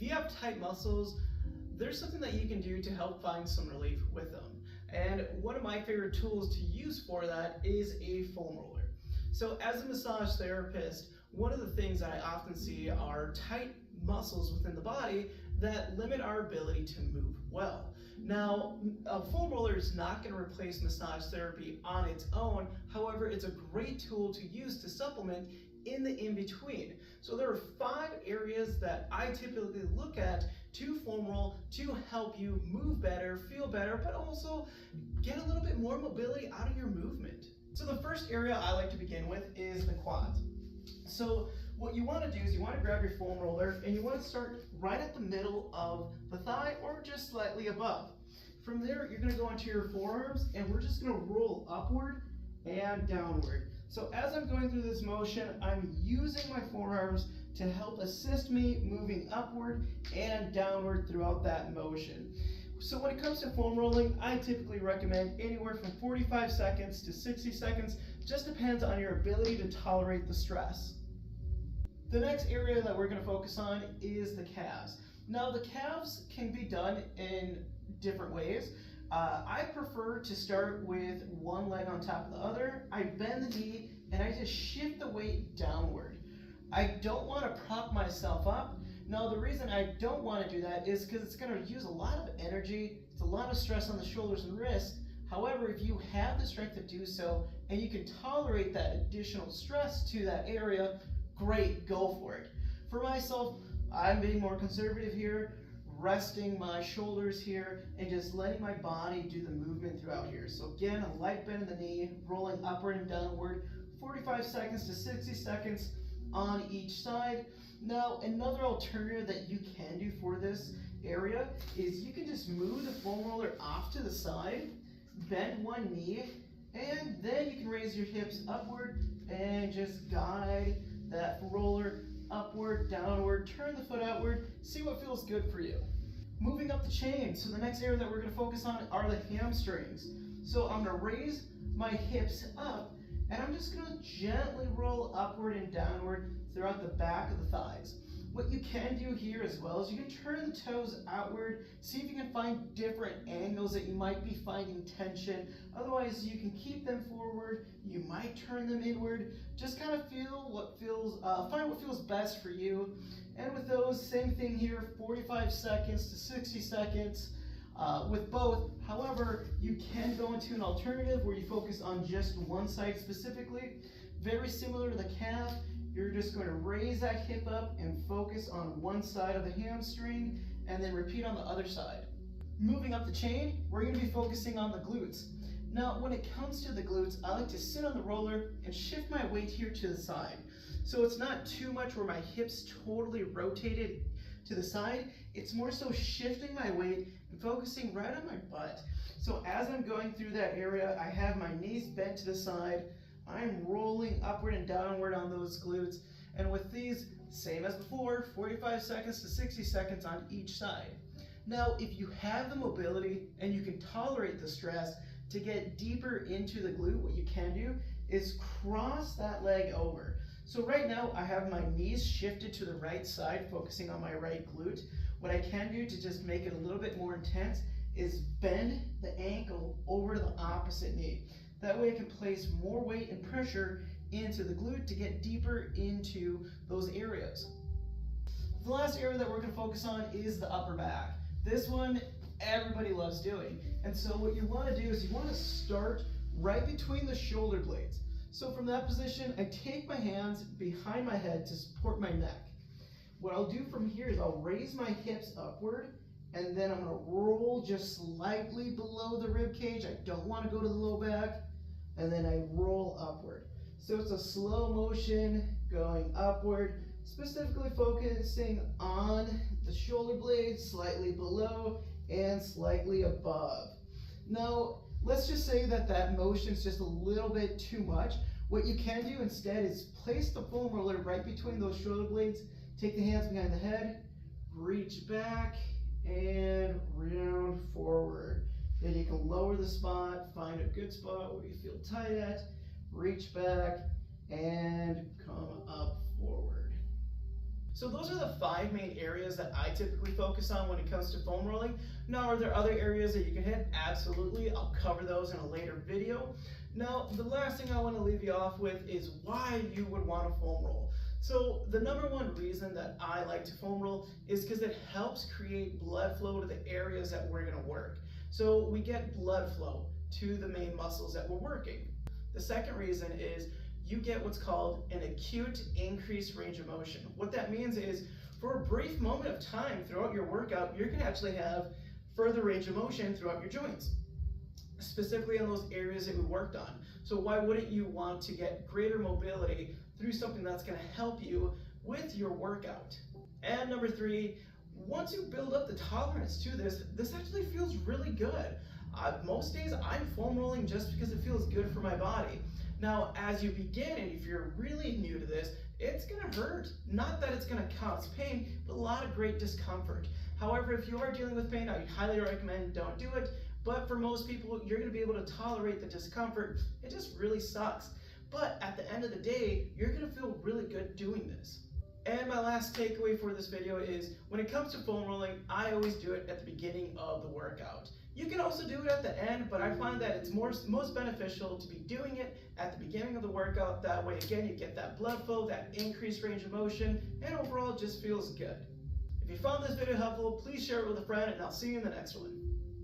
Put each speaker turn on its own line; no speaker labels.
you have tight muscles, there's something that you can do to help find some relief with them. And one of my favorite tools to use for that is a foam roller. So as a massage therapist, one of the things that I often see are tight muscles within the body that limit our ability to move well. Now, a foam roller is not going to replace massage therapy on its own. However, it's a great tool to use to supplement in the in-between. So there are 5 areas that I typically look at to foam roll to help you move better, feel better, but also get a little bit more mobility out of your movement. So the first area I like to begin with is the quads. So what you want to do is you want to grab your foam roller and you want to start right at the middle of the thigh or just slightly above. From there, you're going to go onto your forearms and we're just going to roll upward and downward. So as I'm going through this motion, I'm using my forearms to help assist me moving upward and downward throughout that motion. So when it comes to foam rolling, I typically recommend anywhere from 45 seconds to 60 seconds. Just depends on your ability to tolerate the stress. The next area that we're going to focus on is the calves. Now the calves can be done in different ways. I prefer to start with one leg on top of the other. I bend the knee and I just shift the weight downward. I don't want to prop myself up. Now the reason I don't want to do that is because it's going to use a lot of energy. It's a lot of stress on the shoulders and wrists. However, if you have the strength to do so and you can tolerate that additional stress to that area, great, go for it. For myself, I'm being more conservative here, resting my shoulders here and just letting my body do the movement throughout here. So again, a light bend in the knee, rolling upward and downward, 45 seconds to 60 seconds on each side. Now, another alternative that you can do for this area is you can just move the foam roller off to the side, bend one knee, and then you can raise your hips upward and just guide that roller upward, downward, turn the foot outward, see what feels good for you. Moving up the chain, so the next area that we're going to focus on are the hamstrings. So I'm going to raise my hips up and I'm just going to gently roll upward and downward throughout the back of the thighs. What you can do here as well is you can turn the toes outward, see if you can find different angles that you might be finding tension. Otherwise, you can keep them forward, you might turn them inward, just kind of feel what feels, find what feels best for you. And with those, same thing here, 45 seconds to 60 seconds with both. However, you can go into an alternative where you focus on just one side specifically. Very similar to the calf. You're just going to raise that hip up and focus on one side of the hamstring and then repeat on the other side. Moving up the chain, we're going to be focusing on the glutes. Now, when it comes to the glutes, I like to sit on the roller and shift my weight here to the side. So it's not too much where my hips totally rotated to the side. It's more so shifting my weight and focusing right on my butt. So as I'm going through that area, I have my knees bent to the side. I'm rolling upward and downward on those glutes. And with these, same as before, 45 seconds to 60 seconds on each side. Now, if you have the mobility and you can tolerate the stress to get deeper into the glute, what you can do is cross that leg over. So right now, I have my knees shifted to the right side, focusing on my right glute. What I can do to just make it a little bit more intense is bend the ankle over to the opposite knee. That way I can place more weight and pressure into the glute to get deeper into those areas. The last area that we're going to focus on is the upper back. This one everybody loves doing. And so what you want to do is you want to start right between the shoulder blades. So from that position, I take my hands behind my head to support my neck. What I'll do from here is I'll raise my hips upward and then I'm going to roll just slightly below the rib cage. I don't want to go to the low back. And then I roll upward. So it's a slow motion going upward, specifically focusing on the shoulder blades, slightly below and slightly above. Now, let's just say that that motion is just a little bit too much. What you can do instead is place the foam roller right between those shoulder blades, take the hands behind the head, reach back and round forward. Then you can lower the spot, find a good spot where you feel tight at, reach back, and come up forward. So those are the 5 main areas that I typically focus on when it comes to foam rolling. Now, are there other areas that you can hit? Absolutely. I'll cover those in a later video. Now, the last thing I want to leave you off with is why you would want to foam roll. So the number one reason that I like to foam roll is because it helps create blood flow to the areas that we're going to work. So we get blood flow to the main muscles that we're working. The second reason is you get what's called an acute increased range of motion. What that means is for a brief moment of time throughout your workout, you're going to actually have further range of motion throughout your joints, specifically in those areas that we worked on. So why wouldn't you want to get greater mobility through something that's going to help you with your workout? And number 3, once you build up the tolerance to this actually feels really good. Most days I'm foam rolling just because it feels good for my body. Now, as you begin, and if you're really new to this, it's gonna hurt. Not that it's gonna cause pain, but a lot of great discomfort. However, if you are dealing with pain, I highly recommend don't do it. But for most people, you're gonna be able to tolerate the discomfort. It just really sucks. But at the end of the day, you're gonna feel really good doing this. And my last takeaway for this video is, when it comes to foam rolling, I always do it at the beginning of the workout. You can also do it at the end, but I find that it's most beneficial to be doing it at the beginning of the workout. That way, again, you get that blood flow, that increased range of motion, and overall it just feels good. If you found this video helpful, please share it with a friend, and I'll see you in the next one.